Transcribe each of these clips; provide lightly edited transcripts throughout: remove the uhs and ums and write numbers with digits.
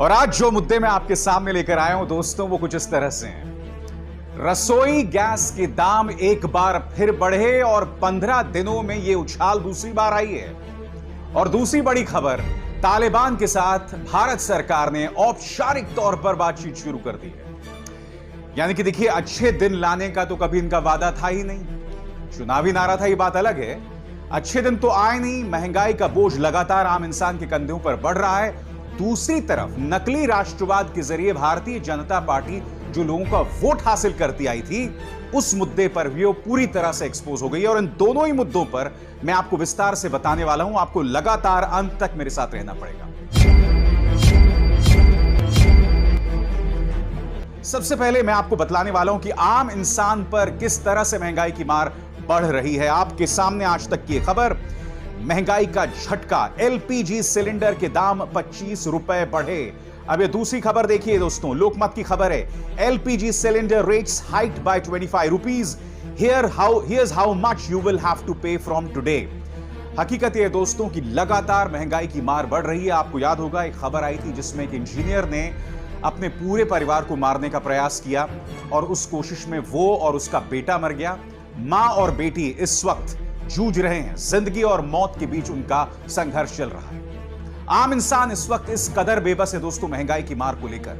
और आज जो मुद्दे मैं आपके सामने लेकर आया हूं दोस्तों, वो कुछ इस तरह से हैं। रसोई गैस के दाम एक बार फिर बढ़े और 15 दिनों में यह उछाल दूसरी बार आई है। और दूसरी बड़ी खबर, तालिबान के साथ भारत सरकार ने औपचारिक तौर पर बातचीत शुरू कर दी है। यानी कि देखिए, अच्छे दिन लाने का तो कभी इनका वादा था ही नहीं। चुनावी नारा था, ये बात अलग है। अच्छे दिन तो आए नहीं। महंगाई का बोझ लगातार आम इंसान के कंधों पर बढ़ रहा है। दूसरी तरफ नकली राष्ट्रवाद के जरिए भारतीय जनता पार्टी जो लोगों का वोट हासिल करती आई थी, उस मुद्दे पर भी वो पूरी तरह से एक्सपोज हो गई। और इन दोनों ही मुद्दों पर मैं आपको विस्तार से बताने वाला हूं। आपको लगातार अंत तक मेरे साथ रहना पड़ेगा। सबसे पहले मैं आपको बतलाने वाला हूं कि आम इंसान पर किस तरह से महंगाई की मार बढ़ रही है। आपके सामने आज तक की खबर, महंगाई का झटका, एलपीजी सिलेंडर के दाम 25 रुपए बढ़े। अब ये दूसरी खबर देखिए दोस्तों, लोकमत की खबर है, LPG cylinder rates hiked by 25 rupees, here's how much you will have to pay from today. हकीकत ये दोस्तों कि लगातार महंगाई की मार बढ़ रही है। आपको याद होगा, एक खबर आई थी जिसमें एक इंजीनियर ने अपने पूरे परिवार को मारने का प्रयास किया और उस कोशिश में वो और उसका बेटा मर गया। मां और बेटी इस वक्त जूझ रहे हैं, जिंदगी और मौत के बीच उनका संघर्ष चल रहा है। आम इंसान इस वक्त इस कदर बेबस है दोस्तों महंगाई की मार को लेकर।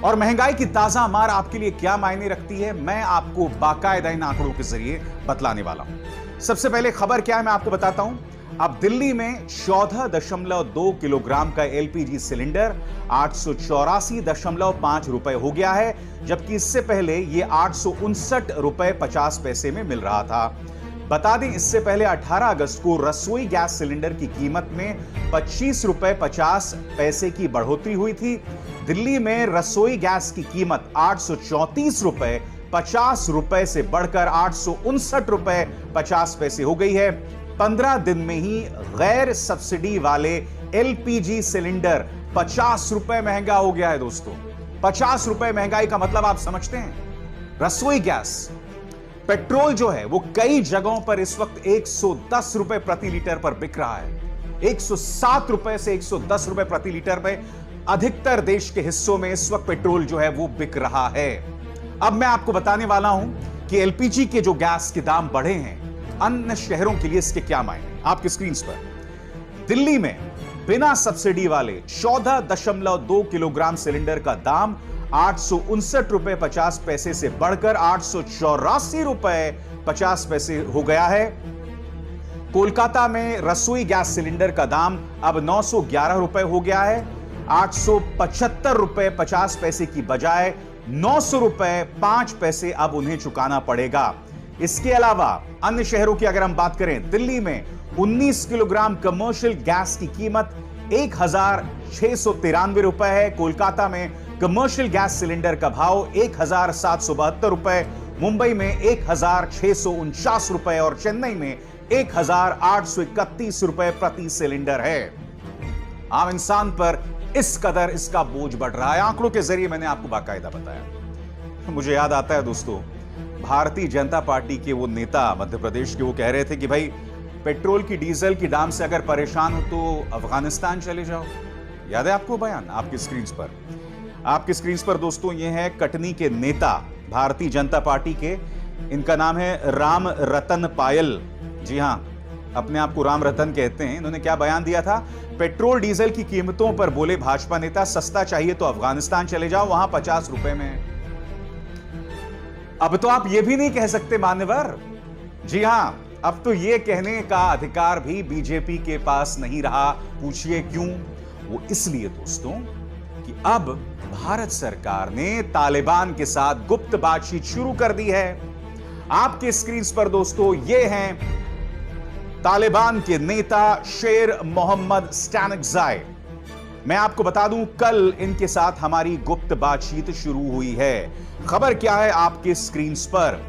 और महंगाई की ताजा मार आपके लिए क्या मायने रखती है, मैं आपको बाकायदा इन आंकड़ों के जरिए बतलाने वाला हूं। सबसे पहले खबर क्या है, मैं आपको बताता हूं। अब दिल्ली में 14.2 किलोग्राम का एलपीजी सिलेंडर 884.5 रुपए हो गया है, जबकि इससे पहले यह 859 रुपए 50 पैसे में मिल रहा था। बता दें, इससे पहले 18 अगस्त को रसोई गैस सिलेंडर की कीमत में 25 रुपए 50 पैसे की बढ़ोतरी हुई थी। दिल्ली में रसोई गैस की कीमत 834 रुपए 50 रुपए से बढ़कर 859 रुपए 50 पैसे हो गई है। 15 दिन में ही गैर सब्सिडी वाले एलपीजी सिलेंडर 50 रुपए महंगा हो गया है दोस्तों। 50 रुपए महंगाई का मतलब आप समझते हैं। रसोई गैस, पेट्रोल जो है वो कई जगहों पर इस वक्त 110 रुपए प्रति लीटर पर बिक रहा है। 107 रुपए से 110 रुपए प्रति लीटर पे अधिकतर देश के हिस्सों में इस वक्त पेट्रोल जो है वो बिक रहा है। अब मैं आपको बताने वाला हूं कि एलपीजी के जो गैस के दाम बढ़े हैं, अन्य शहरों के लिए इसके क्या मायने। आपकी स्क्रीन पर दिल्ली में बिना सब्सिडी वाले 14.2 किलोग्राम सिलेंडर का दाम 859 रुपए 50 पैसे से बढ़कर 884 रुपए 50 पैसे हो गया है। कोलकाता में रसोई गैस सिलेंडर का दाम अब 911 रुपए हो गया है। 875 रुपए 50 पैसे की बजाय 900 रुपए 5 पैसे अब उन्हें चुकाना पड़ेगा। इसके अलावा अन्य शहरों की अगर हम बात करें, दिल्ली में 19 किलोग्राम कमर्शियल गैस की कीमत 1,693 रुपए है। कोलकाता में कमर्शियल गैस सिलेंडर का भाव 1,772 रुपए, मुंबई में 1,649 रुपए और चेन्नई में 1,831 रुपए प्रति सिलेंडर है। आम इंसान पर इस कदर इसका बोझ बढ़ रहा है। आंकड़ों के जरिए मैंने आपको बाकायदा बताया। मुझे याद आता है दोस्तों, भारतीय जनता पार्टी के वो नेता मध्य प्रदेश के, वो कह रहे थे कि भाई पेट्रोल की, डीजल की दाम से अगर परेशान हो तो अफगानिस्तान चले जाओ। याद है आपको बयान? आपकी स्क्रीन पर दोस्तों ये है कटनी के नेता भारतीय जनता पार्टी के, इनका नाम है राम रतन पायल। जी हां, अपने आप को राम रतन कहते हैं। इन्होंने क्या बयान दिया था? पेट्रोल डीजल की कीमतों पर बोले भाजपा नेता, सस्ता चाहिए तो अफगानिस्तान चले जाओ, वहां 50 रुपए में है। अब तो आप ये भी नहीं कह सकते मान्यवर। जी हां, अब तो ये कहने का अधिकार भी बीजेपी के पास नहीं रहा। पूछिए क्यों? वो इसलिए दोस्तों कि अब भारत सरकार ने तालिबान के साथ गुप्त बातचीत शुरू कर दी है। आपके स्क्रीन पर दोस्तों ये हैं तालिबान के नेता शेर मोहम्मद स्टैनिकज़ाई। मैं आपको बता दूं, कल इनके साथ हमारी गुप्त बातचीत शुरू हुई है। खबर क्या है आपके स्क्रीन पर?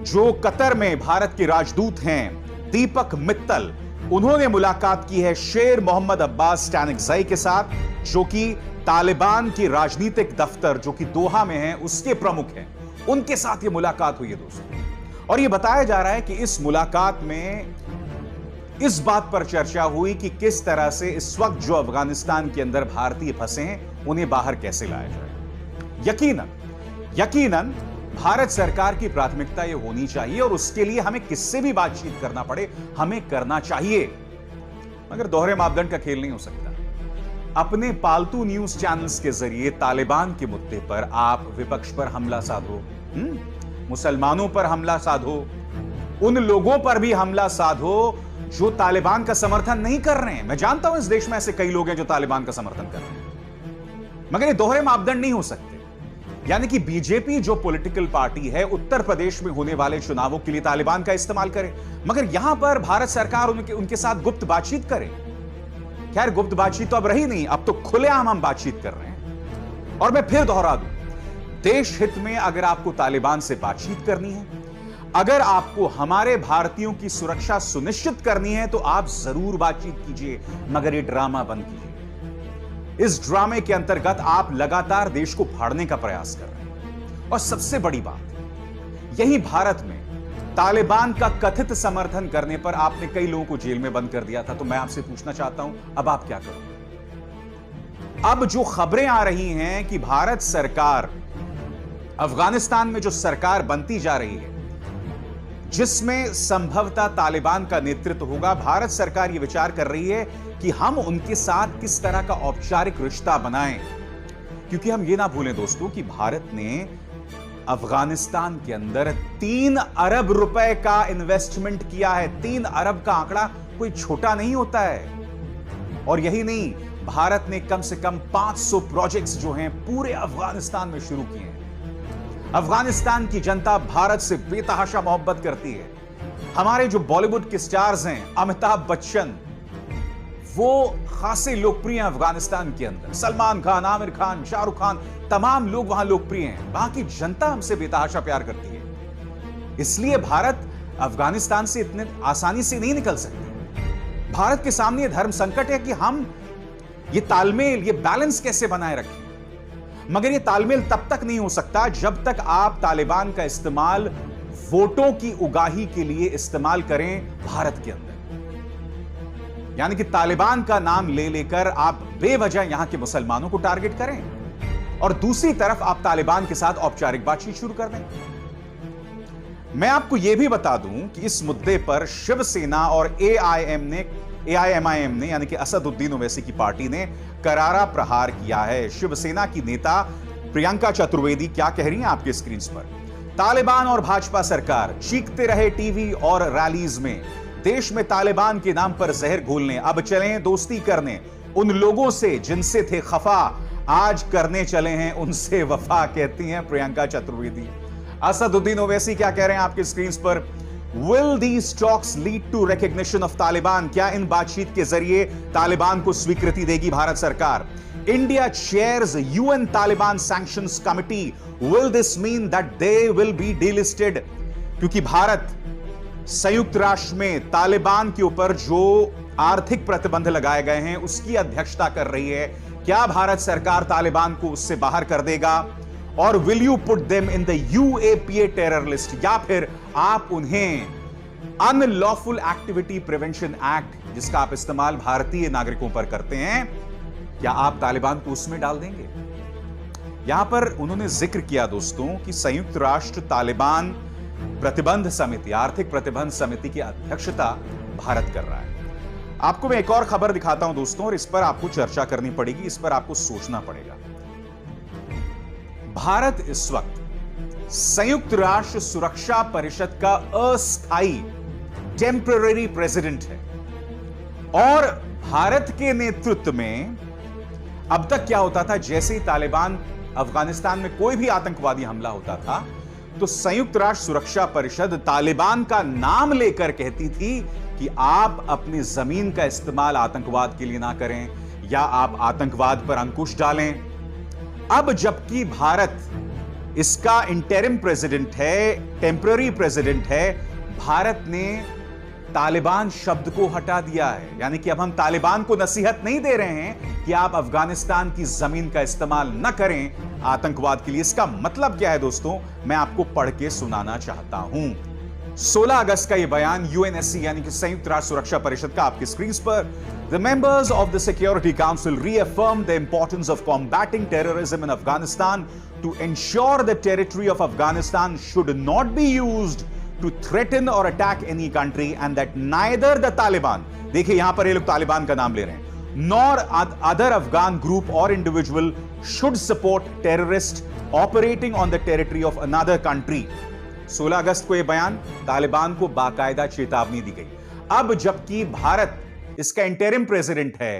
जो कतर में भारत के राजदूत हैं दीपक मित्तल, उन्होंने मुलाकात की है शेर मोहम्मद अब्बास स्टैनिकज़ाई के साथ, जो कि तालिबान के राजनीतिक दफ्तर जो कि दोहा में है उसके प्रमुख हैं। उनके साथ यह मुलाकात हुई है दोस्तों। और यह बताया जा रहा है कि इस मुलाकात में इस बात पर चर्चा हुई कि किस तरह से इस वक्त जो अफगानिस्तान के अंदर भारतीय फंसे हैं उन्हें बाहर कैसे लाया जाए। यकीनन भारत सरकार की प्राथमिकता यह होनी चाहिए और उसके लिए हमें किससे भी बातचीत करना पड़े हमें करना चाहिए, मगर दोहरे मापदंड का खेल नहीं हो सकता। अपने पालतू न्यूज चैनल्स के जरिए तालिबान के मुद्दे पर आप विपक्ष पर हमला साधो, मुसलमानों पर हमला साधो, उन लोगों पर भी हमला साधो जो तालिबान का समर्थन नहीं कर रहे हैं। मैं जानता हूं इस देश में ऐसे कई लोग हैं जो तालिबान का समर्थन कर रहे हैं, मगर ये दोहरे मापदंड नहीं हो सकते। यानी कि बीजेपी जो पॉलिटिकल पार्टी है उत्तर प्रदेश में होने वाले चुनावों के लिए तालिबान का इस्तेमाल करे, मगर यहां पर भारत सरकार उनके साथ गुप्त बातचीत करे। खैर, गुप्त बातचीत तो अब रही नहीं, अब तो खुलेआम हम बातचीत कर रहे हैं। और मैं फिर दोहरा दूं, देश हित में अगर आपको तालिबान से बातचीत करनी है, अगर आपको हमारे भारतीयों की सुरक्षा सुनिश्चित करनी है, तो आप जरूर बातचीत कीजिए, मगर ये ड्रामा बंद कीजिए। इस ड्रामे के अंतर्गत आप लगातार देश को फाड़ने का प्रयास कर रहे हैं। और सबसे बड़ी बात, यही भारत में तालिबान का कथित समर्थन करने पर आपने कई लोगों को जेल में बंद कर दिया था। तो मैं आपसे पूछना चाहता हूं, अब आप क्या करोगे? अब जो खबरें आ रही हैं कि भारत सरकार, अफगानिस्तान में जो सरकार बनती जा रही है जिसमें संभवतः तालिबान का नेतृत्व होगा, भारत सरकार यह विचार कर रही है कि हम उनके साथ किस तरह का औपचारिक रिश्ता बनाएं। क्योंकि हम ये ना भूलें दोस्तों कि भारत ने अफगानिस्तान के अंदर 3 अरब रुपए का इन्वेस्टमेंट किया है। 3 अरब का आंकड़ा कोई छोटा नहीं होता है। और यही नहीं, भारत ने कम से कम 500 प्रोजेक्ट्स जो हैं पूरे अफगानिस्तान में शुरू किए हैं। अफगानिस्तान की जनता भारत से बेतहाशा मोहब्बत करती है। हमारे जो बॉलीवुड के स्टार्स हैं, अमिताभ बच्चन, वो खासे लोकप्रिय हैं अफगानिस्तान के अंदर। सलमान खान, आमिर खान, शाहरुख खान, तमाम लोग वहां लोकप्रिय हैं। वहां की जनता हमसे बेतहाशा प्यार करती है। इसलिए भारत अफगानिस्तान से इतने आसानी से नहीं निकल सकते। भारत के सामने धर्म संकट है कि हम ये तालमेल, ये बैलेंस कैसे बनाए रखें। मगर ये तालमेल तब तक नहीं हो सकता जब तक आप तालिबान का इस्तेमाल वोटों की उगाही के लिए इस्तेमाल करें भारत के अंदर। यानी कि तालिबान का नाम ले लेकर आप बेवजह यहां के मुसलमानों को टारगेट करें और दूसरी तरफ आप तालिबान के साथ औपचारिक बातचीत शुरू कर दें। मैं आपको यह भी बता दूं कि इस मुद्दे पर शिवसेना और एआईएमआईएम ने यानी कि असदुद्दीन ओवैसी की पार्टी ने करारा प्रहार किया है। शिवसेना की नेता प्रियंका चतुर्वेदी क्या कह रही हैं आपके स्क्रीन पर? तालिबान और भाजपा सरकार चीखते रहे टीवी और रैलीज में, देश में तालिबान के नाम पर जहर घोलने, अब चलें दोस्ती करने उन लोगों से जिनसे थे खफा, आज करने चले हैं उनसे वफा, कहती हैं प्रियंका चतुर्वेदी। असदुद्दीन ओवैसी क्या कह रहे हैं आपके स्क्रीन पर? Will these talks lead to recognition of Taliban? क्या इन बातचीत के जरिए तालिबान को स्वीकृति देगी भारत सरकार? India chairs UN Taliban Sanctions Committee. Will this mean that they will be delisted? क्योंकि भारत संयुक्त राष्ट्र में तालिबान के ऊपर जो आर्थिक प्रतिबंध लगाए गए हैं उसकी अध्यक्षता कर रही है। क्या भारत सरकार तालिबान को उससे बाहर कर देगा? और will you put them in the UAPA terror list, या फिर आप उन्हें अनलॉफुल एक्टिविटी प्रिवेंशन एक्ट जिसका आप इस्तेमाल भारतीय नागरिकों पर करते हैं, क्या आप तालिबान को उसमें डाल देंगे? यहां पर उन्होंने जिक्र किया दोस्तों कि संयुक्त राष्ट्र तालिबान प्रतिबंध समिति, आर्थिक प्रतिबंध समिति की अध्यक्षता भारत कर रहा है। आपको मैं एक और खबर दिखाता हूं दोस्तों, और इस पर आपको चर्चा करनी पड़ेगी, इस पर आपको सोचना पड़ेगा। भारत इस वक्त संयुक्त राष्ट्र सुरक्षा परिषद का अस्थायी टेम्पररी प्रेसिडेंट है और भारत के नेतृत्व में अब तक क्या होता था, जैसे ही तालिबान अफगानिस्तान में कोई भी आतंकवादी हमला होता था तो संयुक्त राष्ट्र सुरक्षा परिषद तालिबान का नाम लेकर कहती थी कि आप अपनी जमीन का इस्तेमाल आतंकवाद के लिए ना करें या आप आतंकवाद पर अंकुश डालें। अब जबकि भारत इसका इंटरिम प्रेसिडेंट है, टेम्पररी प्रेसिडेंट है, भारत ने तालिबान शब्द को हटा दिया है। यानी कि अब हम तालिबान को नसीहत नहीं दे रहे हैं कि आप अफगानिस्तान की जमीन का इस्तेमाल न करें आतंकवाद के लिए। इसका मतलब क्या है दोस्तों, मैं आपको पढ़ के सुनाना चाहता हूं। 16 अगस्त का यह बयान यूएनएससी यानी कि संयुक्त राष्ट्र सुरक्षा परिषद का आपकी स्क्रीन पर। The members of the security council reaffirm the importance of combating terrorism in Afghanistan to ensure the territory of Afghanistan should not be used to threaten or attack any country and that neither the Taliban, देखिए यहां पर ये लोग तालिबान का नाम ले रहे हैं, nor other Afghan group or individual should support terrorists operating on the territory of another country। 16 अगस्त को यह बयान तालिबान को बाकायदा चेतावनी दी गई। अब जबकि भारत इसका इंटरिम प्रेसिडेंट है,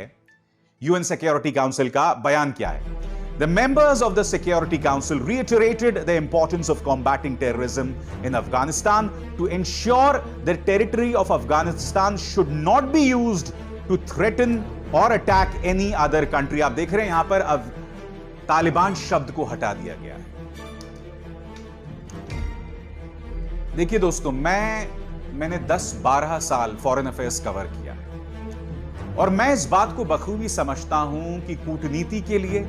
यूएन सिक्योरिटी काउंसिल का बयान क्या है? The members of the Security Council reiterated the importance of combating terrorism in Afghanistan to ensure the territory of Afghanistan should not be used to threaten or attack any other country। आप देख रहे हैं यहां पर अब तालिबान शब्द को हटा दिया गया है। देखिए दोस्तों, मैंने 10-12 साल फॉरेन अफेयर्स कवर किया है और मैं इस बात को बखूबी समझता हूं कि कूटनीति के लिए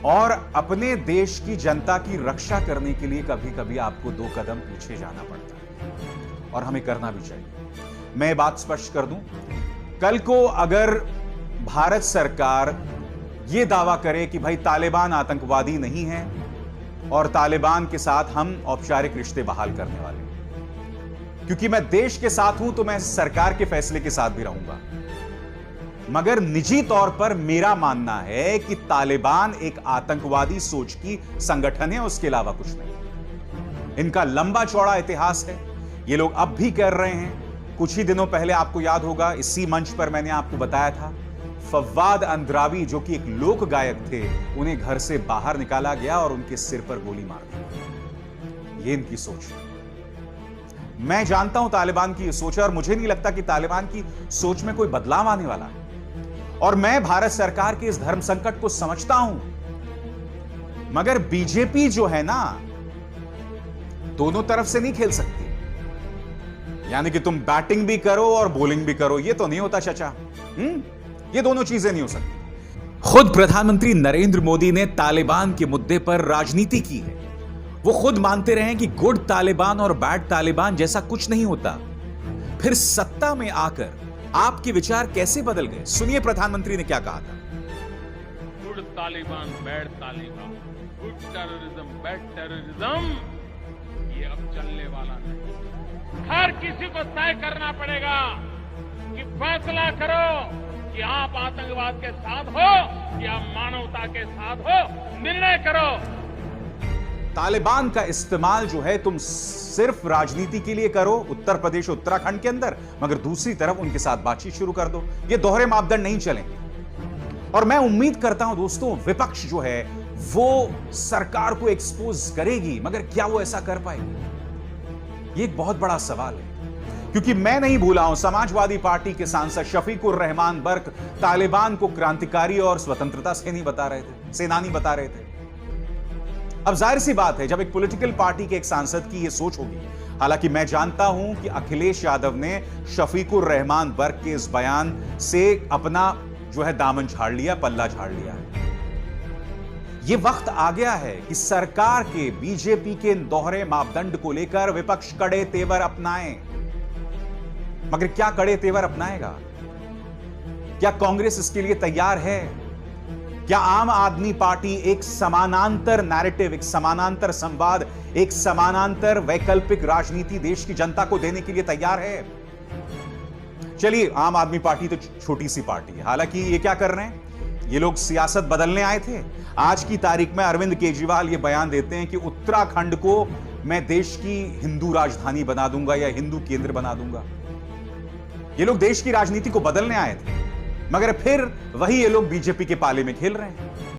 और अपने देश की जनता की रक्षा करने के लिए कभी कभी आपको 2 कदम पीछे जाना पड़ता है और हमें करना भी चाहिए। मैं बात स्पष्ट कर दूं, कल को अगर भारत सरकार यह दावा करे कि भाई तालिबान आतंकवादी नहीं है और तालिबान के साथ हम औपचारिक रिश्ते बहाल करने वाले हैं, क्योंकि मैं देश के साथ हूं तो मैं सरकार के फैसले के साथ भी रहूंगा, मगर निजी तौर पर मेरा मानना है कि तालिबान एक आतंकवादी सोच की संगठन है, उसके अलावा कुछ नहीं। इनका लंबा चौड़ा इतिहास है, ये लोग अब भी कर रहे हैं। कुछ ही दिनों पहले आपको याद होगा इसी मंच पर मैंने आपको बताया था, फव्वाद अंद्रावी जो कि एक लोक गायक थे, उन्हें घर से बाहर निकाला गया और उनके सिर पर गोली मार दी। ये इनकी सोच है। मैं जानता हूं तालिबान की सोच है और मुझे नहीं लगता कि तालिबान की सोच में कोई बदलाव आने वाला है, और मैं भारत सरकार के इस धर्म संकट को समझता हूं, मगर बीजेपी जो है ना, दोनों तरफ से नहीं खेल सकती। यानी कि तुम बैटिंग भी करो और बॉलिंग भी करो, ये तो नहीं होता चाचा। ये दोनों चीजें नहीं हो सकती। खुद प्रधानमंत्री नरेंद्र मोदी ने तालिबान के मुद्दे पर राजनीति की है। वो खुद मानते रहे कि गुड तालिबान और बैड तालिबान जैसा कुछ नहीं होता। फिर सत्ता में आकर आपके विचार कैसे बदल गए? सुनिए प्रधानमंत्री ने क्या कहा था। Good Taliban, bad Taliban, good terrorism, bad terrorism, ये अब चलने वाला नहीं। हर किसी को तय करना पड़ेगा कि फैसला करो कि आप आतंकवाद के साथ हो या मानवता के साथ हो। निर्णय करो। तालिबान का इस्तेमाल जो है तुम सिर्फ राजनीति के लिए करो उत्तर प्रदेश उत्तराखंड के अंदर, मगर दूसरी तरफ उनके साथ बातचीत शुरू कर दो। ये दोहरे मापदंड नहीं चलेंगे। और मैं उम्मीद करता हूं दोस्तों, विपक्ष जो है वो सरकार को एक्सपोज करेगी, मगर क्या वो ऐसा कर पाएगी? ये एक बहुत बड़ा सवाल है, क्योंकि मैं नहीं भूला हूं समाजवादी पार्टी के सांसद शफीकुर रहमान बर्क तालिबान को क्रांतिकारी और स्वतंत्रता सेनानी बता रहे थे। अब जाहिर सी बात है, जब एक पॉलिटिकल पार्टी के एक सांसद की यह सोच होगी, हालांकि मैं जानता हूं कि अखिलेश यादव ने शफीकुर रहमान बर्क के इस बयान से अपना जो है दामन झाड़ लिया, पल्ला झाड़ लिया। यह वक्त आ गया है कि सरकार के बीजेपी के दोहरे मापदंड को लेकर विपक्ष कड़े तेवर अपनाए। मगर क्या कड़े तेवर अपनाएगा? क्या कांग्रेस इसके लिए तैयार है? क्या आम आदमी पार्टी एक समानांतर नैरेटिव, एक समानांतर संवाद, एक समानांतर वैकल्पिक राजनीति देश की जनता को देने के लिए तैयार है? चलिए, आम आदमी पार्टी तो छोटी सी पार्टी है, हालांकि ये क्या कर रहे हैं? ये लोग सियासत बदलने आए थे। आज की तारीख में अरविंद केजरीवाल ये बयान देते हैं कि उत्तराखंड को मैं देश की हिंदू राजधानी बना दूंगा या हिंदू केंद्र बना दूंगा। ये लोग देश की राजनीति को बदलने आए थे, मगर फिर वही ये लोग बीजेपी के पाले में खेल रहे हैं।